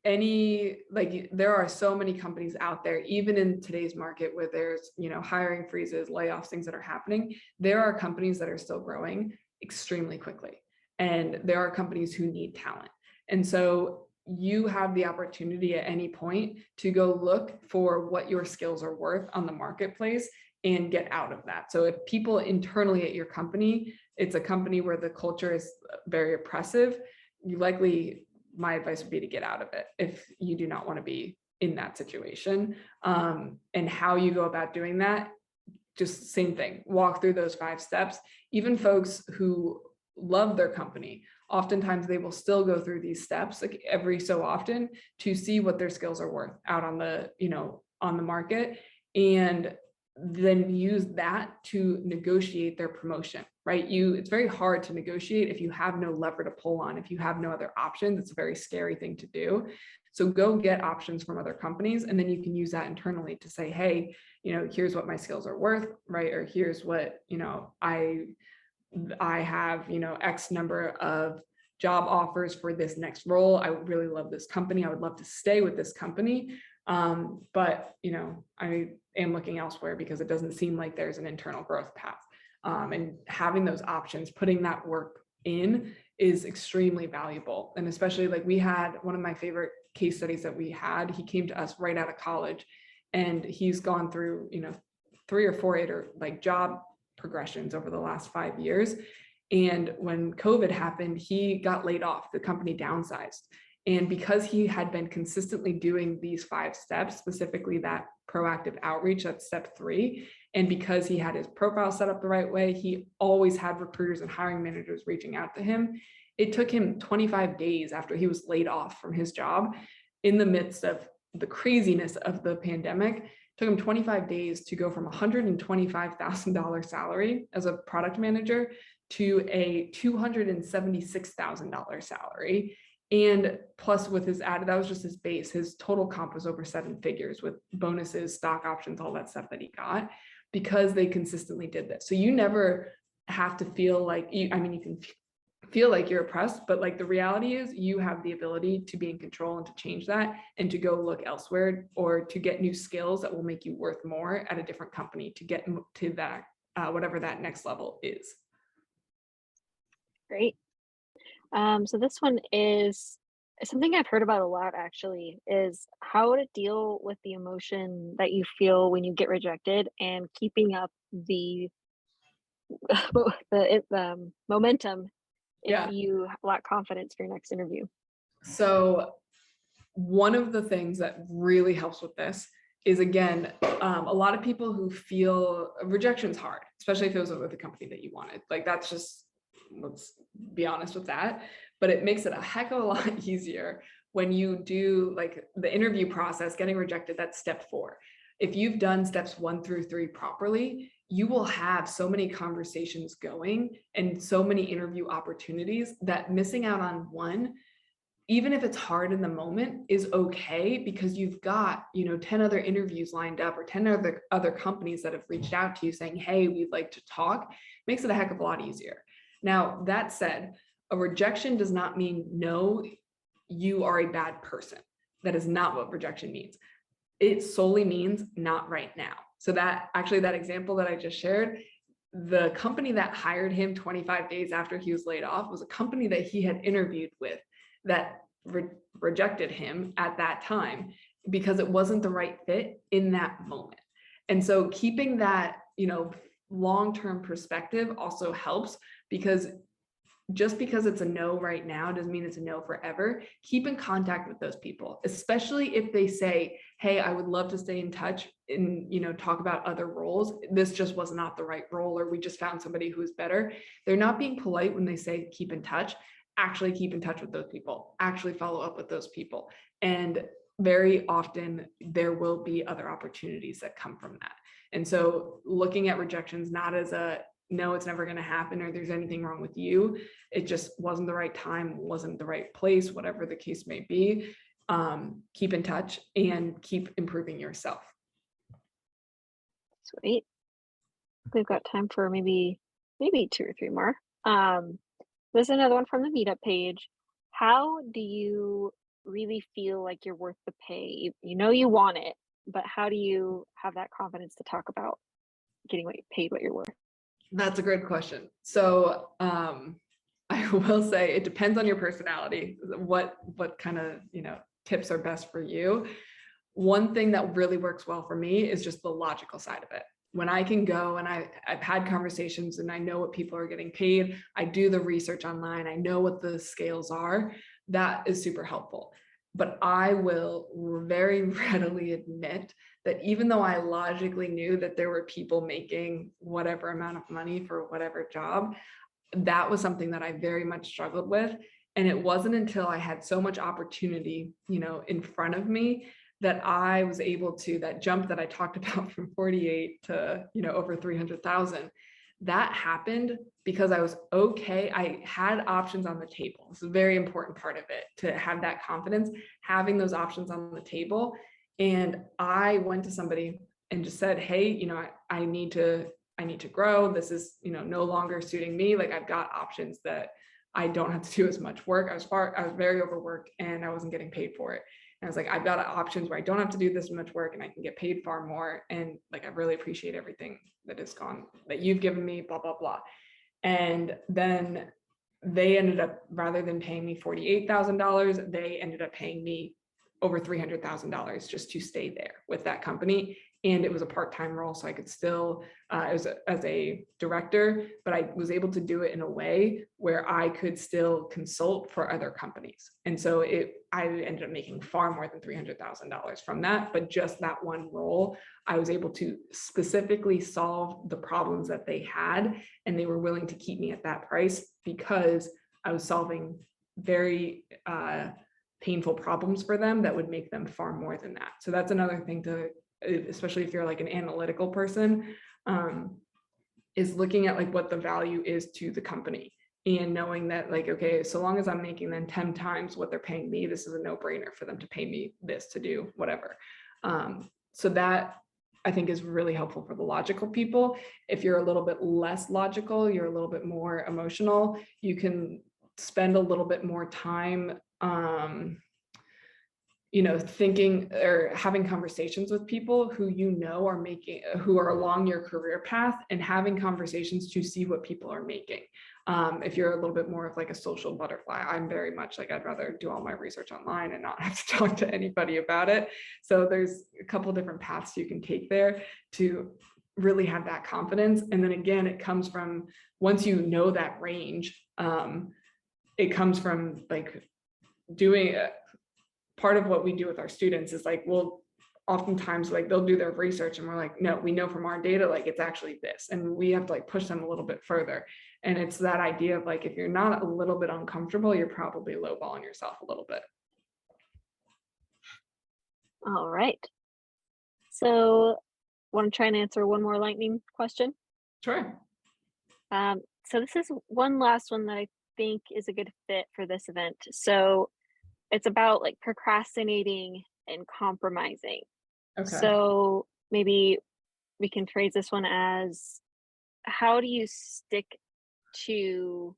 any, like, there are so many companies out there, even in today's market, where there's, hiring freezes, layoffs, things that are happening. There are companies that are still growing extremely quickly, and there are companies who need talent. And so you have the opportunity at any point to go look for what your skills are worth on the marketplace and get out of that. So if people internally at your company, it's a company where the culture is very oppressive, you likely, my advice would be to get out of it if you do not want to be in that situation. And how you go about doing that, just same thing, walk through those 5 steps. Even folks who love their company, oftentimes they will still go through these steps, like every so often, to see what their skills are worth out on the, on the market, and then use that to negotiate their promotion, right? It's very hard to negotiate if you have no lever to pull on, if you have no other options. It's a very scary thing to do. So go get options from other companies, and then you can use that internally to say, hey, here's what my skills are worth, right? Or here's what, I have, X number of job offers for this next role. I would really love this company. I would love to stay with this company. But, I am looking elsewhere because it doesn't seem like there's an internal growth path. And having those options, putting that work in, is extremely valuable. And especially, like, we had one of my favorite case studies that we had. He came to us right out of college, and he's gone through, 3 or 4 like job progressions over the last 5 years. And when COVID happened, he got laid off. The company downsized. And because he had been consistently doing these 5 steps, specifically that proactive outreach, that's step 3, and because he had his profile set up the right way, he always had recruiters and hiring managers reaching out to him. It took him 25 days after he was laid off from his job, in the midst of the craziness of the pandemic. It took him 25 days to go from $125,000 salary as a product manager to a $276,000 salary. And plus, with his added, that was just his base. His total comp was over 7 figures with bonuses, stock options, all that stuff that he got, because they consistently did this. So you never have to feel like you can feel like you're oppressed, but like the reality is you have the ability to be in control and to change that, and to go look elsewhere, or to get new skills that will make you worth more at a different company to get to that, whatever that next level is. Great. So this one is something I've heard about a lot, actually, is how to deal with the emotion that you feel when you get rejected, and keeping up the the momentum if you lack confidence for your next interview. So one of the things that really helps with this is, again, a lot of people who feel rejection's hard, especially if it was with a company that you wanted. Like, that's just, let's be honest with that. But it makes it a heck of a lot easier when you do, like, the interview process. Getting rejected, that's step 4. If you've done steps 1 through 3 properly, you will have so many conversations going and so many interview opportunities that missing out on one, even if it's hard in the moment, is okay, because you've got, 10 other interviews lined up, or 10 other companies that have reached out to you saying, hey, we'd like to talk. Makes it a heck of a lot easier. Now, that said, a rejection does not mean no, you are a bad person. That is not what rejection means. It solely means not right now. So that example that I just shared, the company that hired him 25 days after he was laid off was a company that he had interviewed with that rejected him at that time because it wasn't the right fit in that moment. And so keeping that, long-term perspective also helps, because just because it's a no right now doesn't mean it's a no forever. Keep in contact with those people, especially if they say, hey, I would love to stay in touch and, talk about other roles. This just was not the right role, or we just found somebody who's better. They're not being polite when they say keep in touch. Actually keep in touch with those people, actually follow up with those people. And very often there will be other opportunities that come from that. And so looking at rejections, not as a, no, it's never going to happen, or there's anything wrong with you. It just wasn't the right time, wasn't the right place, whatever the case may be. Keep in touch and keep improving yourself. Sweet. We've got time for maybe 2 or 3 more. There's another one from the meetup page. How do you really feel like you're worth the pay? You know you want it, but how do you have that confidence to talk about getting paid what you're worth? That's a great question. So I will say it depends on your personality, what kind of, tips are best for you. One thing that really works well for me is just the logical side of it. When I can go and I've had conversations and I know what people are getting paid, I do the research online, I know what the scales are, that is super helpful. But I will very readily admit that even though I logically knew that there were people making whatever amount of money for whatever job, that was something that I very much struggled with. And it wasn't until I had so much opportunity, in front of me, that I was able to, that jump that I talked about from 48 to, over 300,000, that happened because I was okay. I had options on the table. It's a very important part of it, to have that confidence, having those options on the table. And I went to somebody and just said, hey, I need to grow. This is, no longer suiting me. Like, I've got options that I don't have to do as much work. I was very overworked and I wasn't getting paid for it. And I was like, I've got options where I don't have to do this much work and I can get paid far more. And like, I really appreciate everything that you've given me, blah, blah, blah. And then they ended up, rather than paying me $48,000, they ended up paying me over $300,000 just to stay there with that company. And it was a part-time role, so I could still, it was as a director, but I was able to do it in a way where I could still consult for other companies. And so I ended up making far more than $300,000 from that, but just that one role, I was able to specifically solve the problems that they had, and they were willing to keep me at that price because I was solving very painful problems for them that would make them far more than that. So that's another thing especially if you're like an analytical person, is looking at like what the value is to the company, and knowing that like, okay, so long as I'm making them 10 times what they're paying me, this is a no-brainer for them to pay me this to do whatever. So that I think is really helpful for the logical people. If you're a little bit less logical, you're a little bit more emotional, you can spend a little bit more time thinking or having conversations with people who who are along your career path, and having conversations to see what people are making. If you're a little bit more of like a social butterfly, I'm very much like, I'd rather do all my research online and not have to talk to anybody about it. So there's a couple different paths you can take there to really have that confidence. And then again, it comes from, once you know that range, it comes from like doing part of what we do with our students is like, well, oftentimes like they'll do their research and we're like, no, we know from our data, like it's actually this. And we have to like push them a little bit further. And it's that idea of like, if you're not a little bit uncomfortable, you're probably lowballing yourself a little bit. All right. So want to try and answer one more lightning question? Sure. So this is one last one that I think is a good fit for this event. So it's about like procrastinating and compromising. Okay. So maybe we can phrase this one as, how do you stick to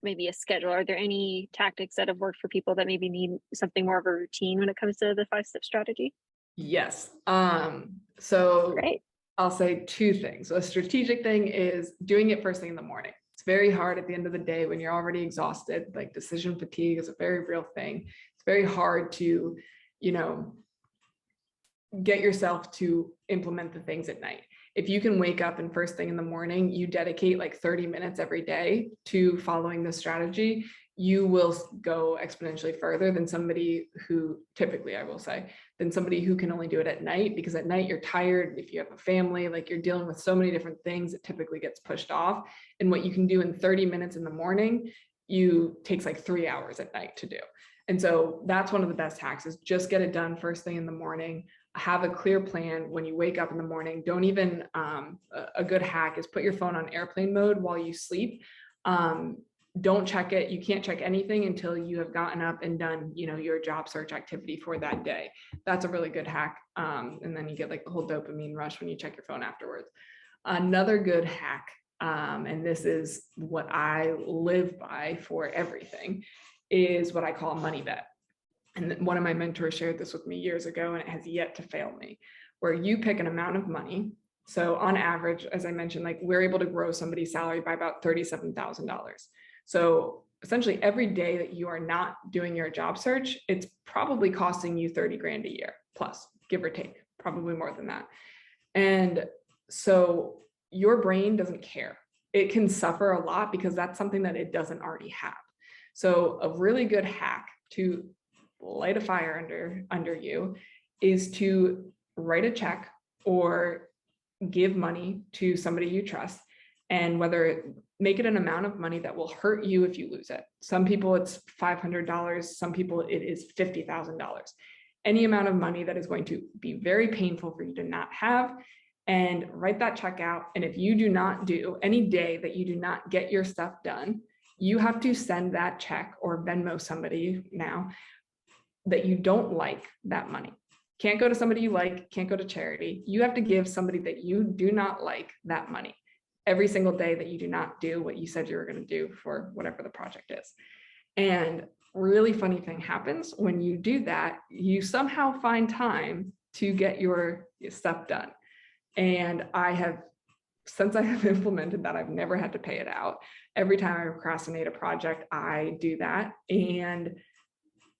maybe a schedule? Are there any tactics that have worked for people that maybe need something more of a routine when it comes to the 5-step strategy? Yes. So Great. I'll say 2 things. So a strategic thing is doing it first thing in the morning. It's very hard at the end of the day when you're already exhausted. Like, decision fatigue is a very real thing. It's very hard to, get yourself to implement the things at night. If you can wake up and first thing in the morning, you dedicate like 30 minutes every day to following the strategy, you will go exponentially further than somebody who, typically I will say, than somebody who can only do it at night, because at night you're tired. If you have a family, like you're dealing with so many different things, it typically gets pushed off. And what you can do in 30 minutes in the morning, takes like 3 hours at night to do. And so that's one of the best hacks, is just get it done first thing in the morning. Have a clear plan when you wake up in the morning. Don't even, a good hack is put your phone on airplane mode while you sleep. Don't check it. You can't check anything until you have gotten up and done, your job search activity for that day. That's a really good hack. And then you get like the whole dopamine rush when you check your phone afterwards. Another good hack, and this is what I live by for everything, is what I call a money bet. And one of my mentors shared this with me years ago, and it has yet to fail me, where you pick an amount of money. So on average, as I mentioned, like we're able to grow somebody's salary by about $37,000. So essentially every day that you are not doing your job search, it's probably costing you 30 grand a year plus, give or take, probably more than that. And so your brain doesn't care. It can suffer a lot because that's something that it doesn't already have. So a really good hack to light a fire under you is to write a check or give money to somebody you trust, and make it an amount of money that will hurt you if you lose it. Some people it's $500, some people it is $50,000. Any amount of money that is going to be very painful for you to not have, and write that check out. And if you do not do any day that you do not get your stuff done, you have to send that check or Venmo somebody now that you don't like that money. Can't go to somebody you like, can't go to charity. You have to give somebody that you do not like that money every single day that you do not do what you said you were going to do for whatever the project is. And really funny thing happens when you do that, you somehow find time to get your stuff done. And since I have implemented that, I've never had to pay it out. Every time I procrastinate a project, I do that. And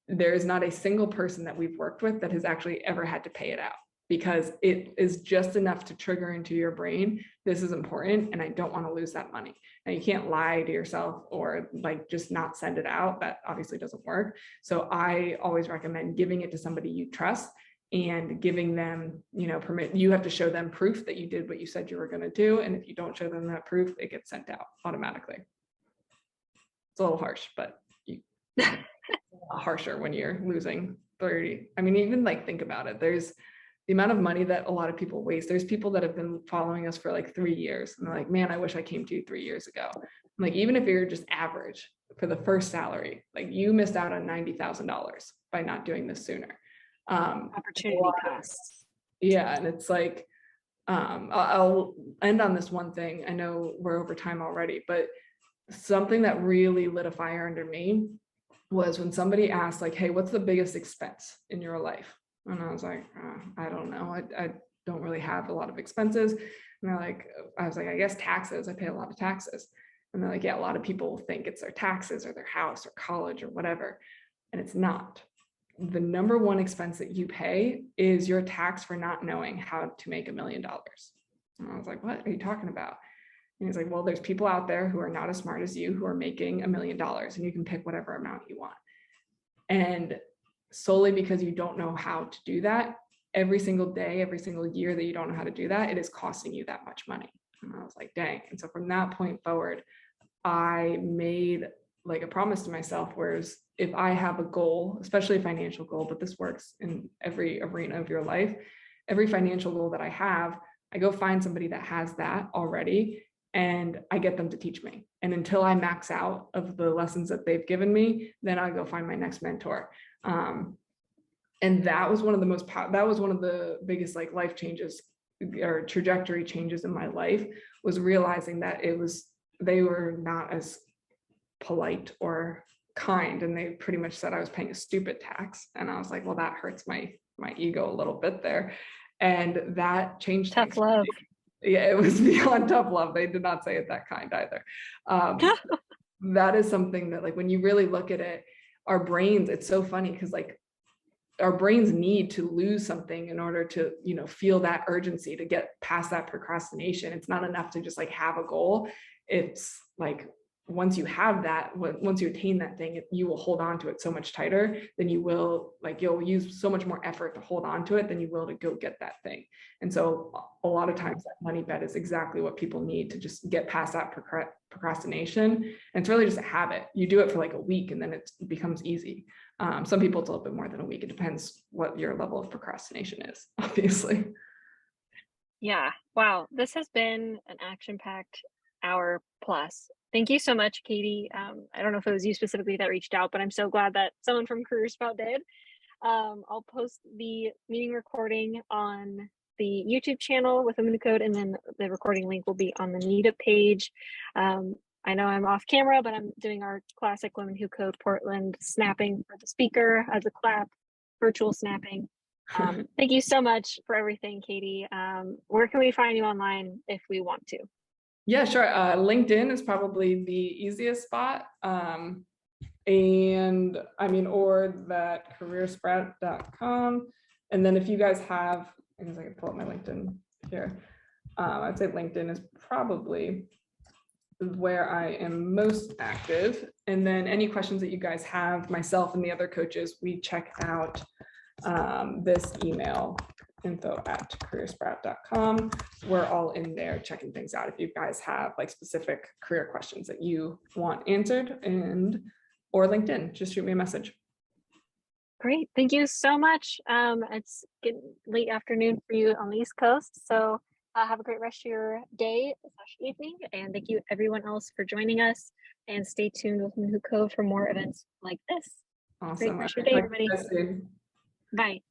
there is not a single person that we've worked with that has actually ever had to pay it out, because it is just enough to trigger into your brain, this is important and I don't want to lose that money. Now you can't lie to yourself or like just not send it out. That obviously doesn't work. So I always recommend giving it to somebody you trust and giving them, permit. You have to show them proof that you did what you said you were going to do. And if you don't show them that proof, it gets sent out automatically. It's a little harsh, but harsher when you're losing 30. I mean, even like think about it. There's the amount of money that a lot of people waste. There's people that have been following us for like 3 years and they're like, man, I wish I came to you 3 years ago. I'm like, even if you're just average for the first salary, like you missed out on $90,000 by not doing this sooner. Opportunity costs. Yeah. And it's like, I'll end on this one thing. I know we're over time already, but something that really lit a fire under me was when somebody asked like, hey, what's the biggest expense in your life? And I was like, I don't know. I don't really have a lot of expenses. And I was like, I guess taxes. I pay a lot of taxes. And they're like, yeah, a lot of people think it's their taxes or their house or college or whatever. And it's not. The number one expense that you pay is your tax for not knowing how to make $1 million. And I was like, what are you talking about? And he's like, well, there's people out there who are not as smart as you who are making $1 million, and you can pick whatever amount you want. And solely because you don't know how to do that, every single day, every single year that you don't know how to do that, it is costing you that much money. And I was like, dang. And so from that point forward, I made like a promise to myself, whereas if I have a goal, especially a financial goal, but this works in every arena of your life, every financial goal that I have, I go find somebody that has that already, and I get them to teach me. And until I max out of the lessons that they've given me, then I go find my next mentor. And that was one of the biggest like life changes or trajectory changes in my life, was realizing that they were not as polite or kind, and they pretty much said I was paying a stupid tax. And I was like, well, that hurts my ego a little bit there. And that changed Tough love. Yeah, it was beyond tough love. They did not say it that kind either. That is something that, like, when you really look at it, our brains, it's so funny because like our brains need to lose something in order to, feel that urgency to get past that procrastination. It's not enough to just like have a goal. It's like once you have that, once you attain that thing, you will hold on to it so much tighter than you will, like you'll use so much more effort to hold on to it than you will to go get that thing. And so a lot of times that money bet is exactly what people need to just get past that procrastination. And it's really just a habit. You do it for like a week and then it becomes easy. Some people it's a little bit more than a week. It depends what your level of procrastination is, obviously. Yeah. Wow. This has been an action-packed hour plus. Thank you so much, Katie. I don't know if it was you specifically that reached out, but I'm so glad that someone from Career Sprout did. I'll post the meeting recording on the YouTube channel with Women Who Code, and then the recording link will be on the Meetup page. I know I'm off camera, but I'm doing our classic Women Who Code Portland snapping for the speaker as a clap, virtual snapping. Thank you so much for everything, Katie. Where can we find you online if we want to? Yeah, sure. LinkedIn is probably the easiest spot. And I mean, or that careersprout.com. And then if you guys have, I guess I can pull up my LinkedIn here. I'd say LinkedIn is probably where I am most active. And then any questions that you guys have, myself and the other coaches, we check out this email, info@careersprout.com. We're all in there checking things out if you guys have like specific career questions that you want answered, or LinkedIn, just shoot me a message. Great. Thank you so much. It's getting late afternoon for you on the East Coast. So have a great rest of your day / evening. And thank you everyone else for joining us, and stay tuned with Women Who Code for more events like this. Awesome. Great rest of your day, everybody. Bye.